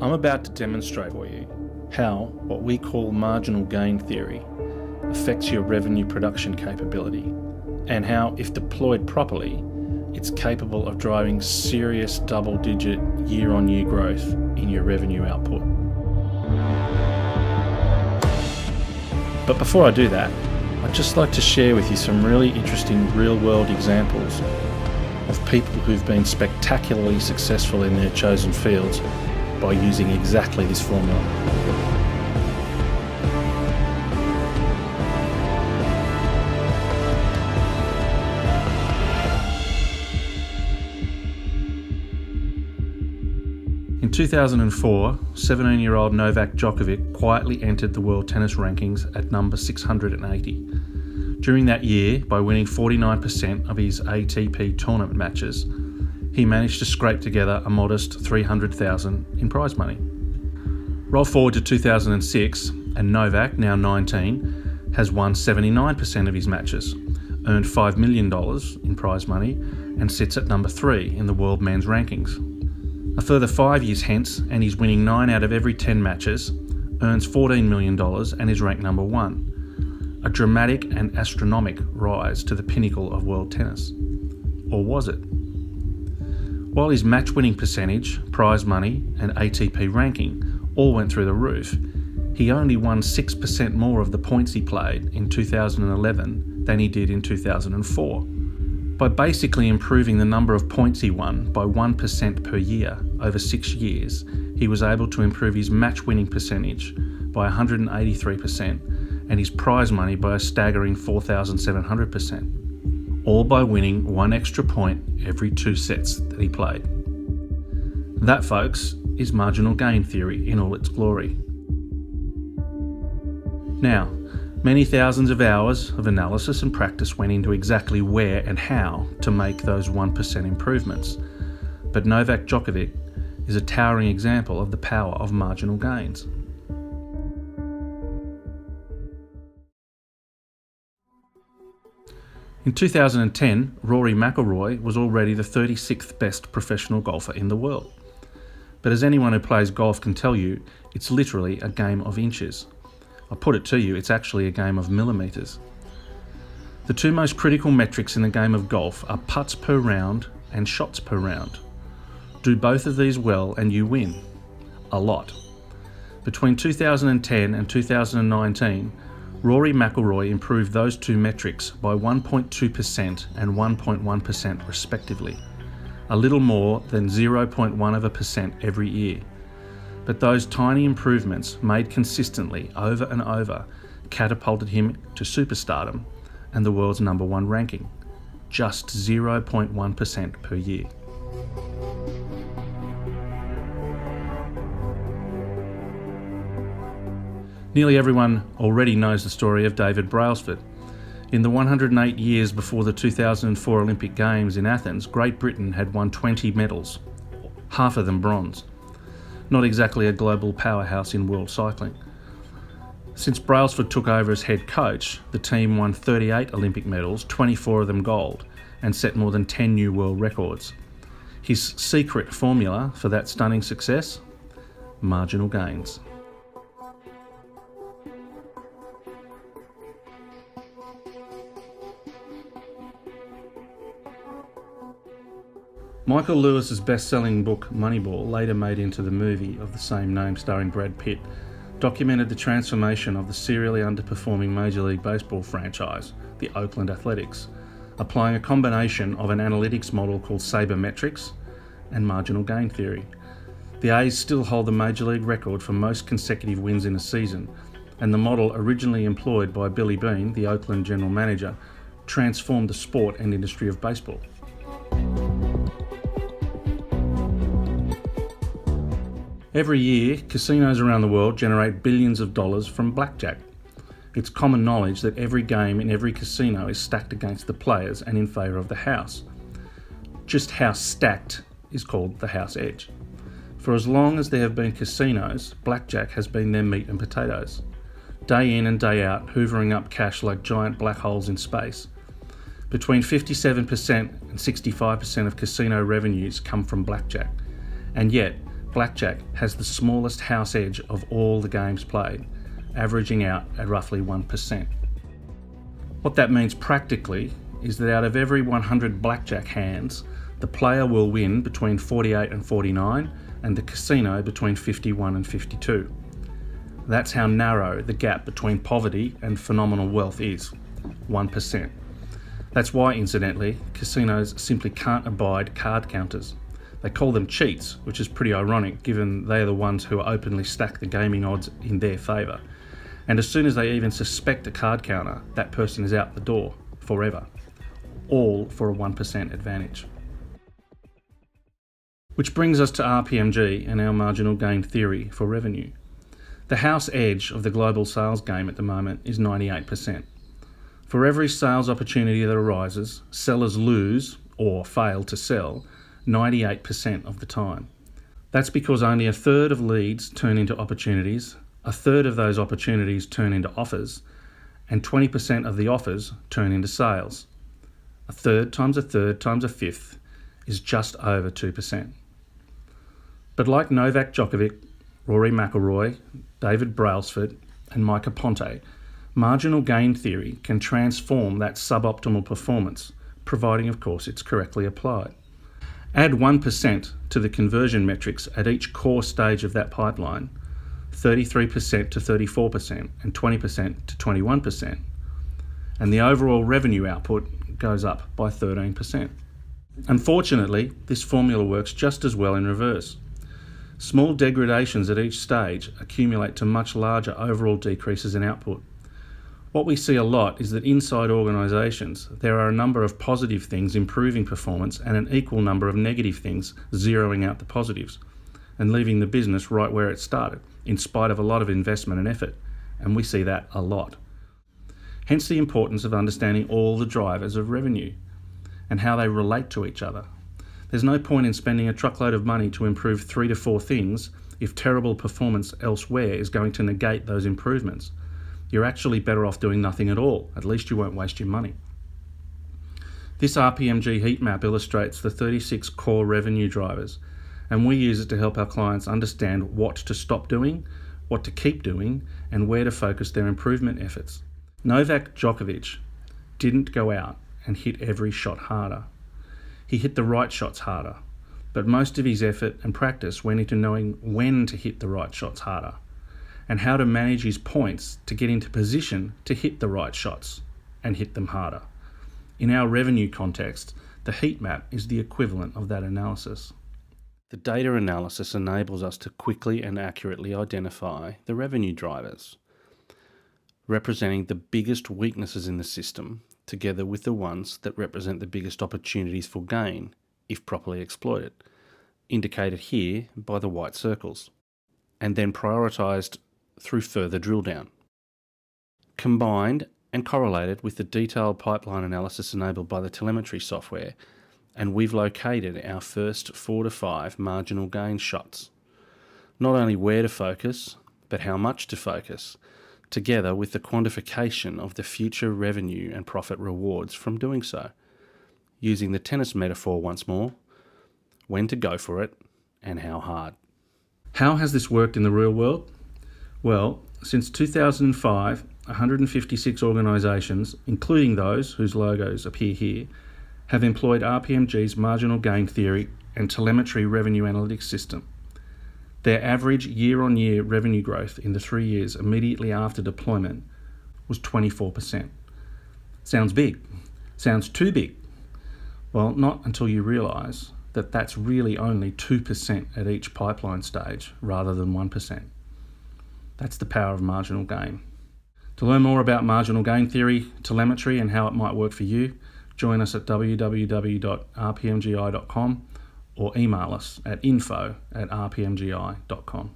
I'm about to demonstrate for you how what we call marginal gain theory affects your revenue production capability, and how, if deployed properly, it's capable of driving serious double-digit year-on-year growth in your revenue output. But before I do that, I'd just like to share with you some really interesting real-world examples of people who've been spectacularly successful in their chosen fields by using exactly this formula. In 2004, 17-year-old Novak Djokovic quietly entered the world tennis rankings at number 680. During that year, by winning 49% of his ATP tournament matches, he managed to scrape together a modest $300,000 in prize money. Roll forward to 2006, and Novak, now 19, has won 79% of his matches, earned $5 million in prize money, and sits at number 3 in the world men's rankings. A further 5 years hence, and he's winning 9 out of every 10 matches, earns $14 million, and is ranked number 1. A dramatic and astronomical rise to the pinnacle of world tennis. Or was it? While his match-winning percentage, prize money, and ATP ranking all went through the roof, he only won 6% more of the points he played in 2011 than he did in 2004. By basically improving the number of points he won by 1% per year over 6 years, he was able to improve his match-winning percentage by 183% and his prize money by a staggering 4,700%, all by winning 1 extra point every 2 sets that he played. That, folks, is marginal gain theory in all its glory. Now, many thousands of hours of analysis and practice went into exactly where and how to make those 1% improvements, but Novak Djokovic is a towering example of the power of marginal gains. In 2010, Rory McIlroy was already the 36th best professional golfer in the world. But as anyone who plays golf can tell you, it's literally a game of inches. I put it to you, it's actually a game of millimetres. The two most critical metrics in the game of golf are putts per round and shots per round. Do both of these well and you win. A lot. Between 2010 and 2019, Rory McIlroy improved those two metrics by 1.2% and 1.1% respectively, a little more than 0.1% every year. But those tiny improvements, made consistently over and over, catapulted him to superstardom and the world's number 1 ranking, just 0.1% per year. Nearly everyone already knows the story of David Brailsford. In the 108 years before the 2004 Olympic Games in Athens, Great Britain had won 20 medals, half of them bronze. Not exactly a global powerhouse in world cycling. Since Brailsford took over as head coach, the team won 38 Olympic medals, 24 of them gold, and set more than 10 new world records. His secret formula for that stunning success? Marginal gains. Michael Lewis's best-selling book Moneyball, later made into the movie of the same name starring Brad Pitt, documented the transformation of the serially underperforming Major League Baseball franchise, the Oakland Athletics, applying a combination of an analytics model called sabermetrics and marginal gain theory. The A's still hold the Major League record for most consecutive wins in a season, and the model originally employed by Billy Beane, the Oakland general manager, transformed the sport and industry of baseball. Every year, casinos around the world generate billions of dollars from blackjack. It's common knowledge that every game in every casino is stacked against the players and in favour of the house. Just how stacked is called the house edge. For as long as there have been casinos, blackjack has been their meat and potatoes. Day in and day out, hoovering up cash like giant black holes in space. Between 57% and 65% of casino revenues come from blackjack. And yet, Blackjack has the smallest house edge of all the games played, averaging out at roughly 1%. What that means practically is that out of every 100 blackjack hands, the player will win between 48 and 49, and the casino between 51 and 52. That's how narrow the gap between poverty and phenomenal wealth is, 1%. That's why, incidentally, casinos simply can't abide card counters. They call them cheats, which is pretty ironic given they are the ones who openly stack the gaming odds in their favour. And as soon as they even suspect a card counter, that person is out the door forever. All for a 1% advantage. Which brings us to RPMGi and our marginal gain theory for revenue. The house edge of the global sales game at the moment is 98%. For every sales opportunity that arises, sellers lose, or fail to sell, 98% of the time. That's because only a third of leads turn into opportunities, a third of those opportunities turn into offers, and 20% of the offers turn into sales. A third times a fifth is just over 2%. But like Novak Djokovic, Rory McIlroy, David Brailsford, and Micah Ponte, marginal gain theory can transform that suboptimal performance, providing, of course, it's correctly applied. Add 1% to the conversion metrics at each core stage of that pipeline, 33% to 34% and 20% to 21%, and the overall revenue output goes up by 13%. Unfortunately, this formula works just as well in reverse. Small degradations at each stage accumulate to much larger overall decreases in output. What we see a lot is that inside organisations, there are a number of positive things improving performance and an equal number of negative things zeroing out the positives and leaving the business right where it started, in spite of a lot of investment and effort. And we see that a lot. Hence the importance of understanding all the drivers of revenue and how they relate to each other. There's no point in spending a truckload of money to improve 3 to 4 things if terrible performance elsewhere is going to negate those improvements. You're actually better off doing nothing at all. At least you won't waste your money. This RPMGi heat map illustrates the 36 core revenue drivers, and we use it to help our clients understand what to stop doing, what to keep doing, and where to focus their improvement efforts. Novak Djokovic didn't go out and hit every shot harder. He hit the right shots harder, but most of his effort and practice went into knowing when to hit the right shots harder and how to manage his points to get into position to hit the right shots and hit them harder. In our revenue context, the heat map is the equivalent of that analysis. The data analysis enables us to quickly and accurately identify the revenue drivers, representing the biggest weaknesses in the system, together with the ones that represent the biggest opportunities for gain, if properly exploited, indicated here by the white circles, and then prioritised through further drill down. Combined and correlated with the detailed pipeline analysis enabled by the telemetry software, and we've located our first 4 to 5 marginal gain shots. Not only where to focus, but how much to focus, together with the quantification of the future revenue and profit rewards from doing so. Using the tennis metaphor once more, when to go for it and how hard. How has this worked in the real world? Well, since 2005, 156 organisations, including those whose logos appear here, have employed RPMGi's marginal gain theory and telemetry revenue analytics system. Their average year-on-year revenue growth in the 3 years immediately after deployment was 24%. Sounds big. Sounds too big. Well, not until you realise that that's really only 2% at each pipeline stage rather than 1%. That's the power of marginal gain. To learn more about marginal gain theory, telemetry and how it might work for you, join us at www.rpmgi.com or email us at info@rpmgi.com.